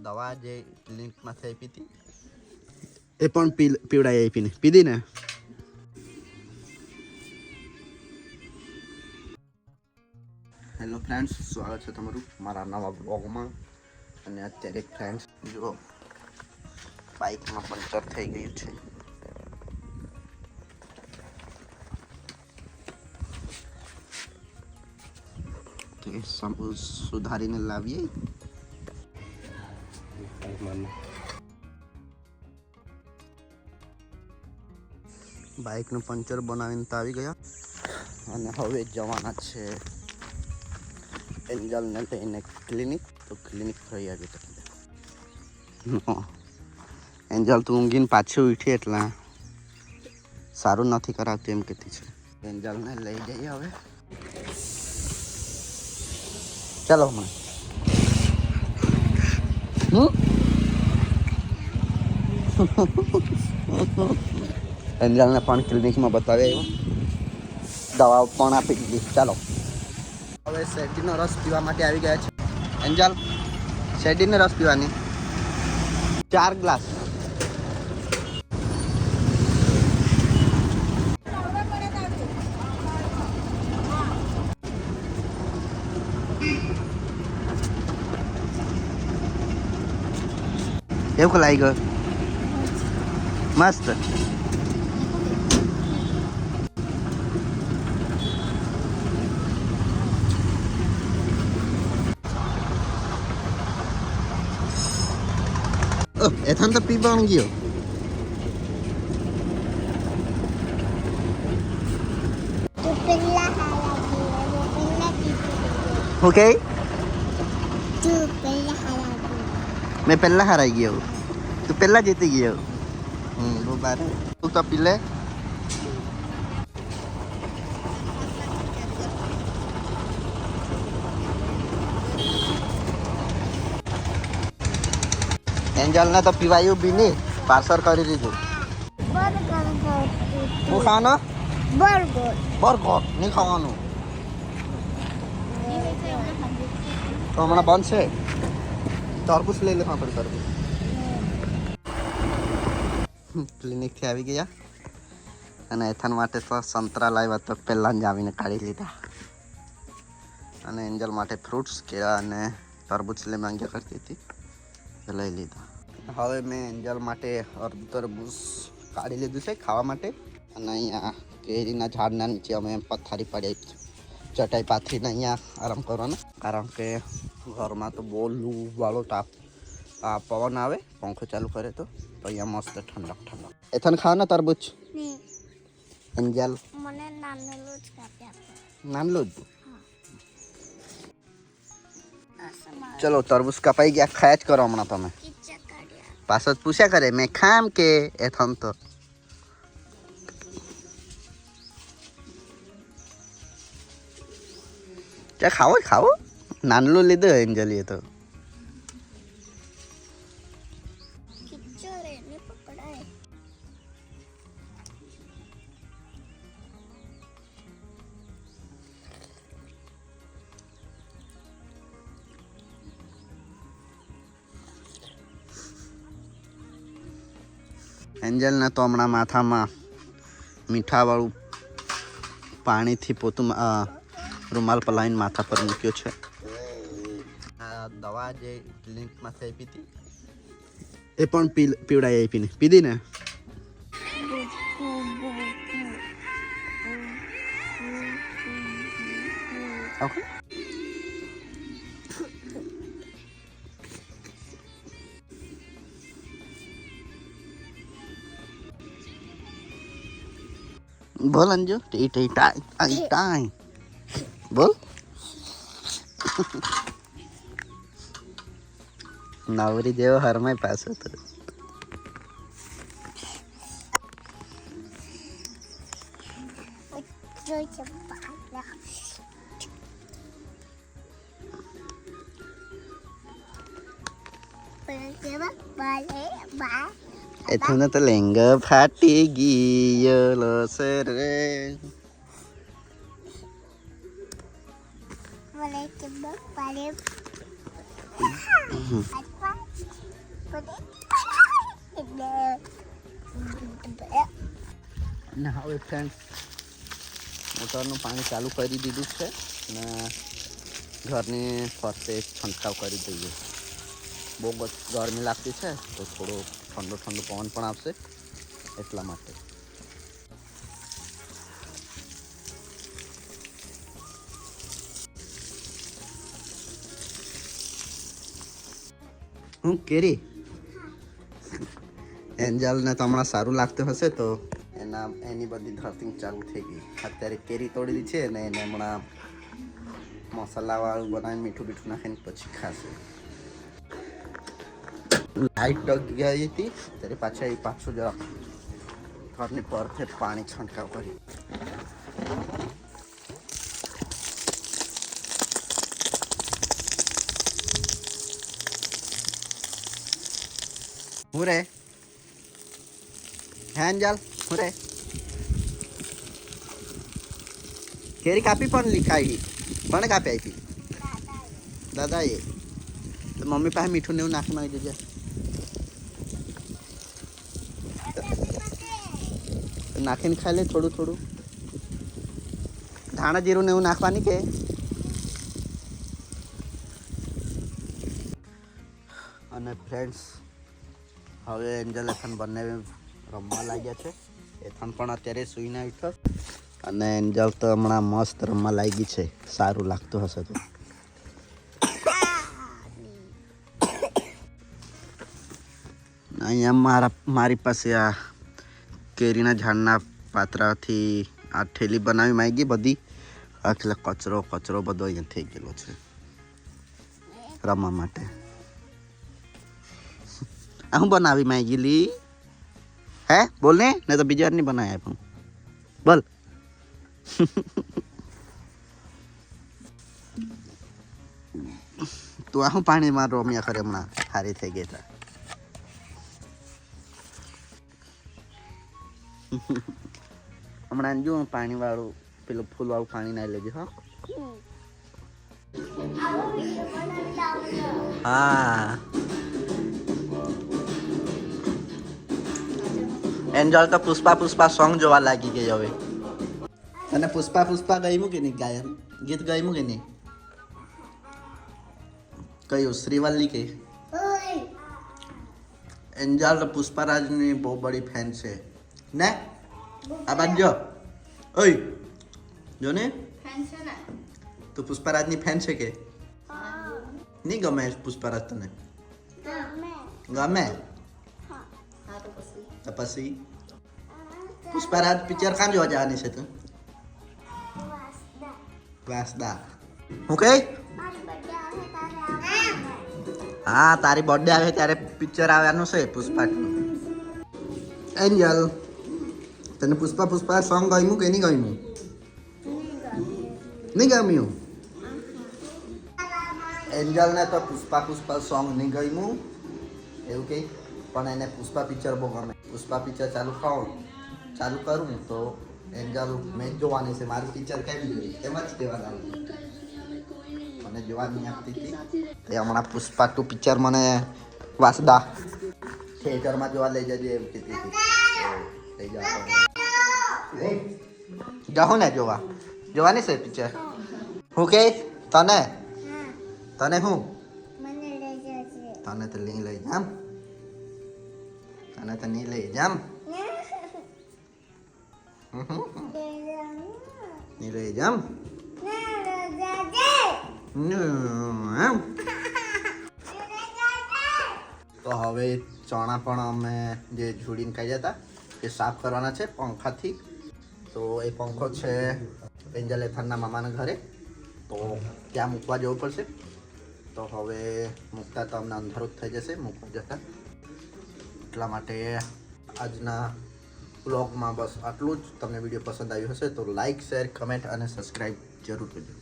દવા જે ક્લિનિકમાંથી આપી હતી એ પણ પીવડાવી આપીને પીધી ને. હેલો ફ્રેન્ડ્સ, સ્વાગત છે તમારું મારા નવા બ્લોગમાં. અને અત્યારે ફ્રેન્ડ્સ જો બાઇકમાં પંચર થઈ ગયું છે. સુધારીને લાવીએ. બાઇકનું પંચર બનાવીને તો આવી ગયા અને હવે જવાના છે એન્જલને લઈને ક્લિનિક. તો ક્લિનિક ફરી આવી એન્જલ તું ઊંઘીને પાછી ઉઠી એટલે સારું નથી કરાવતું એમ કહેતી છે. એન્જલને લઈ જઈએ હવે. ચાલો હમણાં એન્જલને પણ ક્લિનિકમાં બતાવી આવ્યો, દવાઓ પણ આપી દીધી. ચાલો હવે શેરડીનો રસ પીવા માટે આવી ગયા છે. એન્જલ, શેરડીનો રસ પીવાની 4 ગ્લાસ. એવું લાગી ગયો મસ્ત. એથન તો પીવાનું ગયો. ઓકે, મેં પહેલા હારાઈ ગયો, તું પહેલા જીતી ગયો. બહુ બારે તું તો પી લે. એન્જલને તો પીવાયું બી નહીં, પાર્સલ કરી દીધું. શું ખાવાનો? બર્ગર નહીં ખાવાનું તો હમણાં બંધ છે. તરબૂચ લઈ લે. આપણે તરબૂચ ક્લિનિકથી આવી ગયા અને એથન માટે તો સંતરા લાવ્યા તો પહેલાં જ આવીને કાઢી લીધા. અને એન્જલ માટે ફ્રૂટ્સ કેળા અને તરબૂચ લઈ માંગ્યા કરતી હતી, લઈ લીધા. હવે મેં એન્જલ માટે અડધું તરબૂચ કાઢી લીધું છે ખાવા માટે. અને અહીંયા કેરીના ઝાડના નીચે અમે પથારી પાડી ચટાઈ પાથરીને અહીંયા આરામ કરવાનો. કારણ કે ઘરમાં તો બહુ લૂ વાળો તાપ પવન આવે, પંખો ચાલુ કરે તો અહીંયા મસ્ત ઠંડક ઠંડક. એથન ખાવાના તરબૂચ એન્જલ? મને નાનલું જ કાપી આપો. નાનલું જ? ચલો તરબૂચ કપાઈ ગયા, ખાયા જ કરો હમણાં તમે. પાછળ પૂછ્યા કરે મેં ખામ કે એથન તો ચા ખાવો ખાવો. નાનલું લીધું એન્જલીએ તો. એન્જલને તો હમણાં માથામાં મીઠાવાળું પાણીથી પોતું રૂમાલ પલાવીને માથા પર મૂક્યો છે. આ દવા જે ક્લિનિકમાંથી આપી હતી એ પણ પીવડાવી આપીને પીધી ને. ઓકે, બોલ અંજુ. ટાઈ બોલ. નવરી જેવો હરમાય પાછો તો. એથું તો લેંગો ફાટી ગયો રે. અને હવે ફ્રેન્ડ મોટરનું પાણી ચાલુ કરી દીધું છે ને ઘરની ફરતે છંટકાવ કરી દઈએ. બહુ ગરમી લાગતી છે તો થોડો ઠંડો પવન પણ આવશે એટલા માટે. હું કેરી એન્જલને તો હમણાં સારું લાગતું હશે તો એની બધી ધરતી ચાલુ થઈ ગઈ. અત્યારે કેરી તોડેલી છે ને એને હમણાં મસાલાવાળું બનાવીને મીઠું નાખીને પછી ખાશે. લાઈટ ગઈ હતી ત્યારે પાછું જરા ઘરની પરથી પાણી છંટકાવ કરી. હું રે એન્જલ હું રે કેરી કાપી પણ લીખાઈ કોને કાપી આપી? દાદાએ. તો મમ્મી પાસે મીઠું ને એવું નાખી માંગી દેજે. નાખીને ખાઈ લે થોડું. ધાણા જીરું ને એવું નાખવાની કે અને ફ્રેન્ડ્સ હવે એન્જલ એથન બંને રમવા લાગ્યા છે. એથન પણ અત્યારે સૂઈને ઉઠ્યો અને એન્જલ તો હમણાં મસ્ત રમવા લાગી છે. સારું લાગતું હશે તો. અહીંયા મારી પાસે આ કેરીના ઝાડના પાત્રાથી આ ઠેલી બનાવી માંગી બધી. એટલે કચરો બધો અહીંયા થઈ ગયેલો છે રમવા માટે. આ હું બનાવી માંગી લી હે બોલ ને નહીં તો બીજી વાર નહીં બનાવી આપ્યું બોલ. તું આ હું પાણીમાં રમ્યા કરે હમણાં સારી થઈ ગઈ તા. હમણાં જો પાણીવાળું પેલું ફૂલવાળું પાણી નાખી લેજે. હા એન્જલ તો પુષ્પા સોંગ જોવા લાગી ગઈ હવે. તને પુષ્પા ગયું કે નહીં? ગાયન ગીત ગયું કે નહીં? કયું? શ્રીવલ્લી કે? એન્જલ પુષ્પારાજની બહુ બડી ફેન છે ને. આ બાજુ જો ઓય જો ને તું પુષ્પારાજની ફેન છે કે નહીં? ગમે પુષ્પારાજ તને? ગમે તો પછી પુષ્પારાજ પિક્ચર કાં જોવા જવાની છે તું? વાસદા. હું કઈ? હા તારી બર્થડે આવે ત્યારે પિક્ચર આવવાનું છે પુષ્પા. એન્જલ તને પુષ્પા સોંગ ગમ્યું કે નહીં ગમ્યું? નહીં ગમ્યું? એન્જલને તો પુષ્પા સોંગ નહીં ગમ્યું એવું કે, પણ એને પુષ્પા પિક્ચર બહુ ગમે. પુષ્પા પિક્ચર ચાલુ કરું તો એન્જલ મેચ જોવાની છે. મારું પિક્ચર કેમ જોઈ એમ જ કહેવાના. મને જોવા નહીં આપતી હતી તે હમણાં પુષ્પા 2 પિક્ચર મને વાસદા થિયેટરમાં જોવા લઈ જજે એમ કહેતી હતી. લઈ જાઓ ને જોવાની છે પિક્ચર. હું કે તને હું તને તો નહીં લઈ જામ. તને તો નહીં લઈ જામ. નહીં લઈ જામ. તો હવે ચણા પણ અમે જે ઝૂડીને ખાઈ જતા એ સાફ કરવાના છે પંખાથી. તો એ પંખો છે એન્જલ એથનના મામાના ઘરે, તો ત્યાં મૂકવા જવું પડશે. તો હવે મૂકતા તો અમને અંધારું જ થઈ જશે મૂકવા જતા. એટલા માટે આજના બ્લોગમાં બસ આટલું જ. તમને વિડીયો પસંદ આવ્યો હશે તો લાઈક, શેર, કમેન્ટ અને સબસ્ક્રાઈબ જરૂર કરજો.